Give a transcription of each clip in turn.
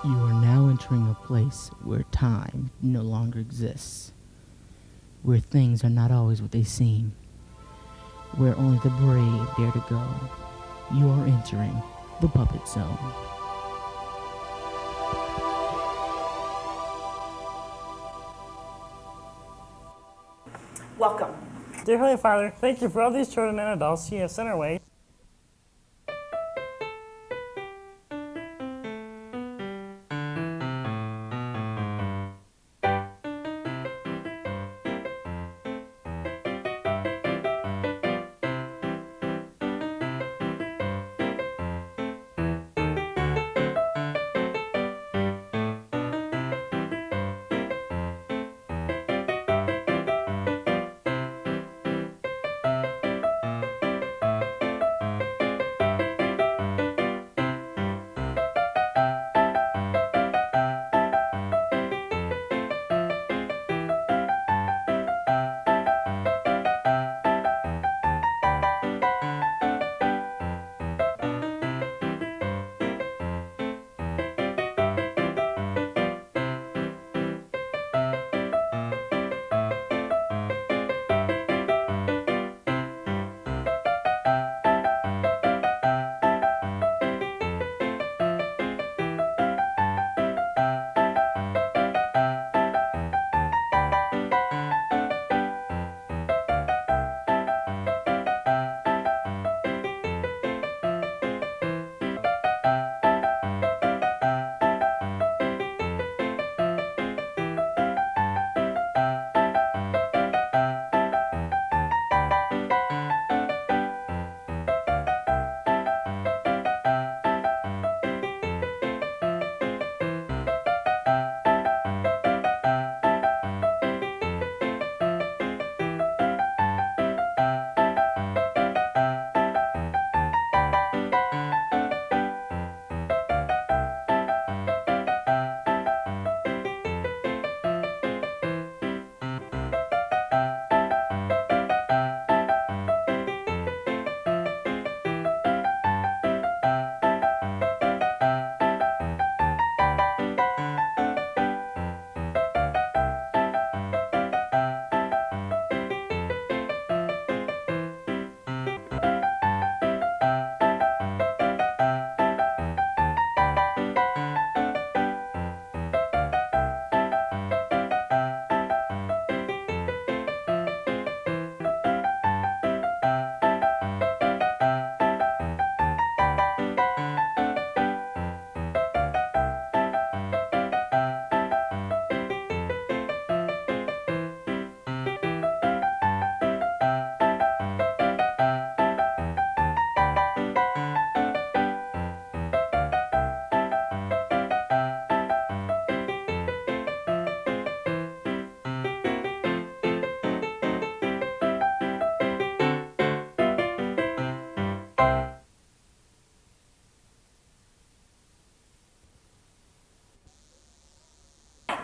You are now entering a place where time no longer exists, where things are not always what they seem, where only the brave dare to go. You are entering the Puppet Zone. Welcome. Dear Holy Father, thank you for all these children and adults you have sent our way.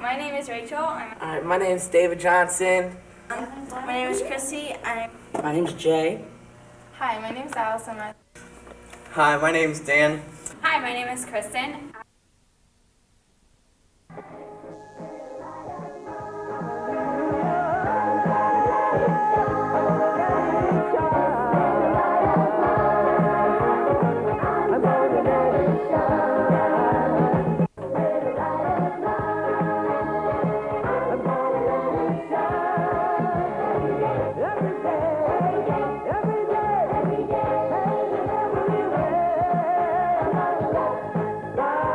My name is Rachel. Alright, my name is David Johnson. My name is Chrissy. My name's Jay. Hi, my name is Allison. Hi, my name's Dan. Hi, my name is Kristin. Bye.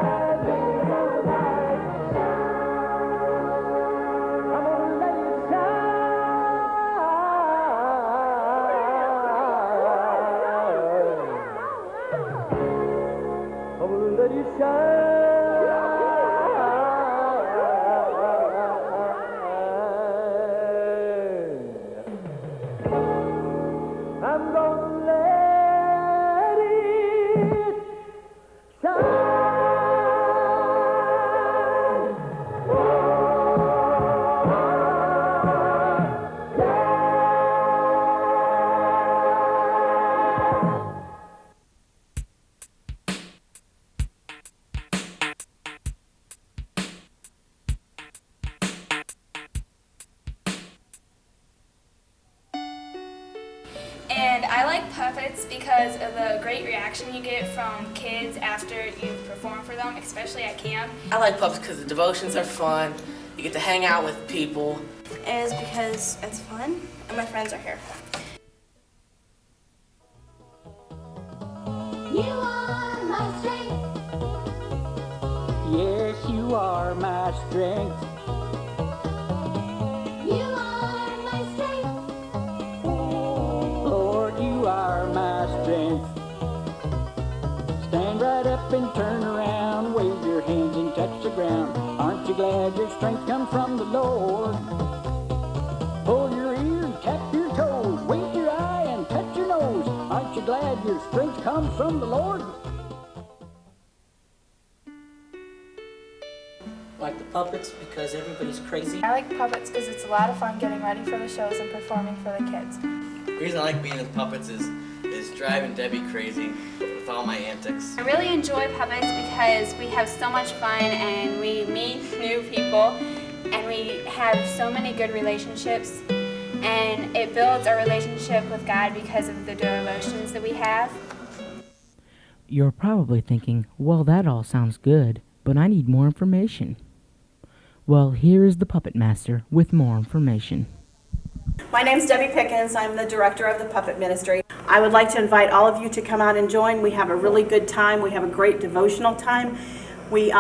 puppets because of the great reaction you get from kids after you perform for them, especially at camp. I like puppets because the devotions are fun. You get to hang out with people. It is because it's fun and my friends are here. You are my strength. Yes, you are my strength. You are my strength. Lord, you are my strength. Stand right up and turn around. Wave your hands and touch the ground. Aren't you glad your strength comes from the Lord? Pull your ear and tap your toes. Wink your eye and touch your nose. Aren't you glad your strength comes from the Lord? Like the puppets because everybody's crazy. I like puppets because it's a lot of fun getting ready for the shows and performing for the kids. The reason I like being in puppets is driving Debbie crazy with all my antics. I really enjoy puppets because we have so much fun and we meet new people and we have so many good relationships, and it builds our relationship with God because of the devotions that we have. You're probably thinking, well, that all sounds good, but I need more information. Well, here is the Puppet Master with more information. My name's Debbie Pickens. I'm the director of the Puppet Ministry. I would like to invite all of you to come out and join. We have a really good time. We have a great devotional time. We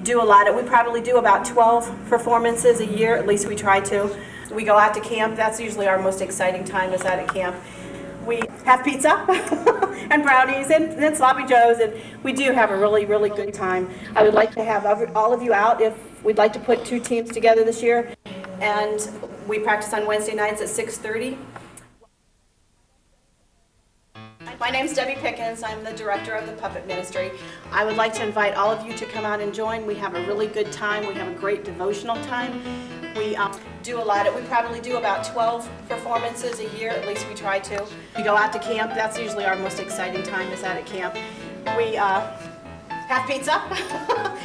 do a lot. We probably do about 12 performances a year, at least we try to. We go out to camp. That's usually our most exciting time, is out at camp. We have pizza and brownies and sloppy joes, and we do have a really, really good time. I would like to have all of you out. If we'd like to put 2 teams together this year, and we practice on Wednesday nights at 6:30. My name's Debbie Pickens. I'm the director of the Puppet Ministry. I would like to invite all of you to come out and join. We have a really good time. We have a great devotional time. We do a lot. We probably do about 12 performances a year, at least we try to. We go out to camp. That's usually our most exciting time, is out at camp. We have pizza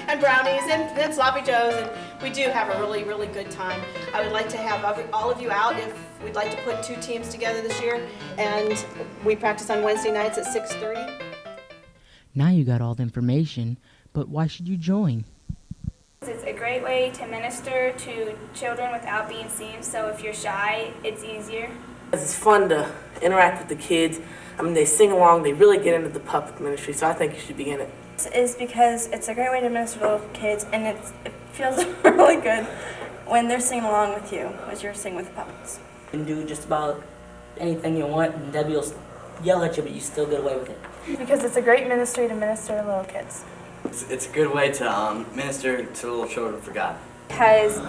and brownies and sloppy joes, and we do have a really, really good time. I would like to have all of you out. If we'd like to put 2 teams together this year, and we practice on Wednesday nights at 6:30. Now you got all the information, but why should you join? It's a great way to minister to children without being seen, so if you're shy, it's easier. It's fun to interact with the kids. I mean, they sing along, they really get into the puppet ministry, so I think you should be in it. Is because it's a great way to minister to little kids, and it feels really good when they're singing along with you as you're singing with the puppets. You can do just about anything you want, and Debbie will yell at you, but you still get away with it. Because it's a great ministry to minister to little kids. It's a good way to minister to little children for God. Because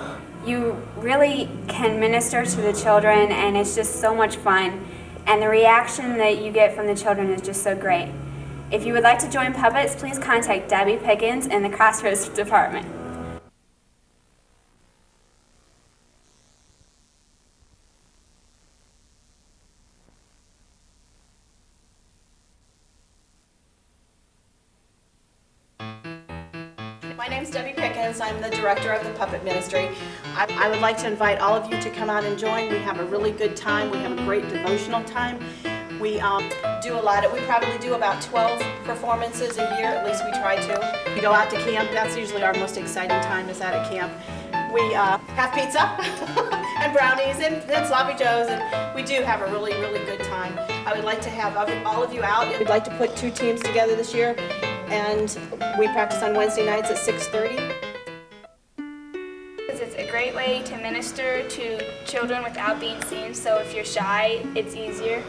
you really can minister to the children, and it's just so much fun, and the reaction that you get from the children is just so great. If you would like to join puppets, please contact Debbie Pickens in the Crossroads Department. My name's Debbie Pickens. I'm the director of the Puppet Ministry. I would like to invite all of you to come out and join. We have a really good time. We have a great devotional time. We do a lot. We probably do about 12 performances a year, at least we try to. We go out to camp. That's usually our most exciting time, is out at camp. We have pizza and brownies and sloppy joes, and we do have a really, really good time. I would like to have all of you out. We'd like to put 2 teams together this year, and we practice on Wednesday nights at 6:30. It's a great way to minister to children without being seen, so if you're shy, it's easier.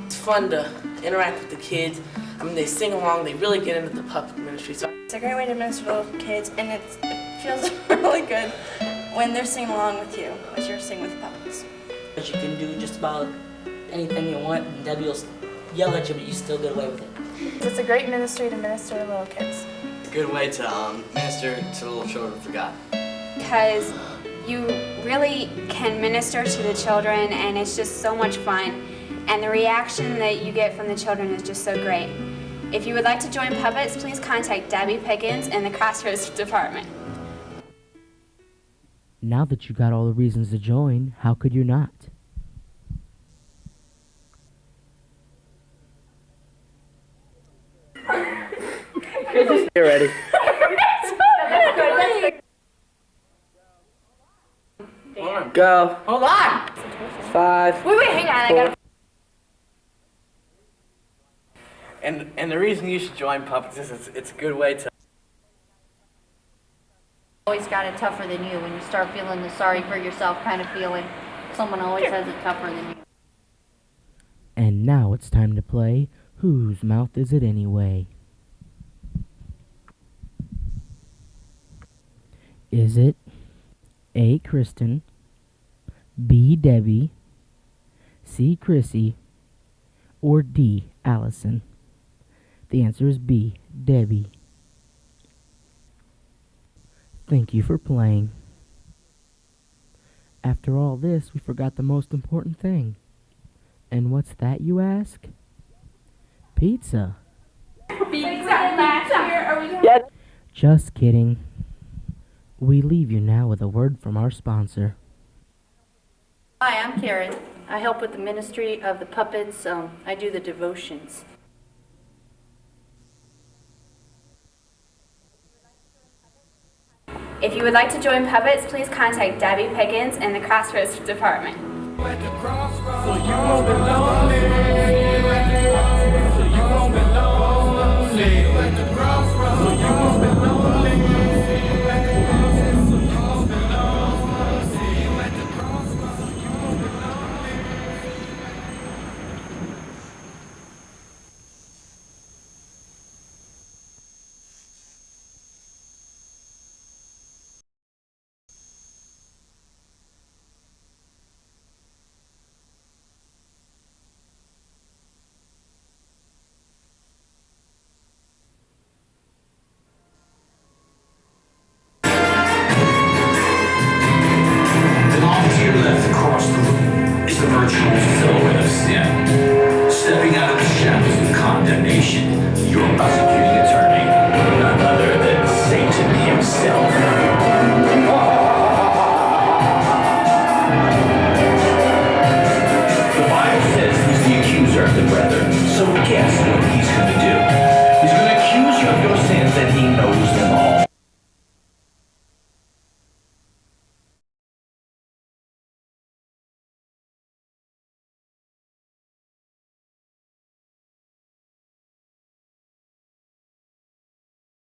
It's fun to interact with the kids. I mean, they sing along, they really get into the puppet ministry. So It's a great way to minister to little kids, and it feels really good when they're singing along with you as you're singing with the puppets. But you can do just about anything you want, and Debbie will yell at you, but you still get away with it. It's a great ministry to minister to little kids. It's a good way to minister to little children for God. Because you really can minister to the children, and it's just so much fun, and the reaction that you get from the children is just so great. If you would like to join puppets, please contact Debbie Pickens in the Crossroads Department. Now that you got all the reasons to join, how could you not? Get ready. Go. Hold on. 5. Wait, hang on. I gotta. And the reason you should join puppets is it's a good way to Always got it tougher than you when you start feeling the sorry for yourself kind of feeling. Someone always has it tougher than you. And now it's time to play Whose Mouth Is It Anyway? Is it A. Kristin, B. Debbie, C. Chrissy, or D. Allison? The answer is B. Debbie. Thank you for playing. After all this, we forgot the most important thing. And what's that, you ask? Pizza. Just kidding. We leave you now with a word from our sponsor. Hi, I'm Keran. I help with the ministry of the puppets. I do the devotions. If you would like to join puppets, please contact Debbie Pickens in the Crossroads Department. Across the room is the virtual silhouette of sin. Stepping out of the shadows of condemnation, you're about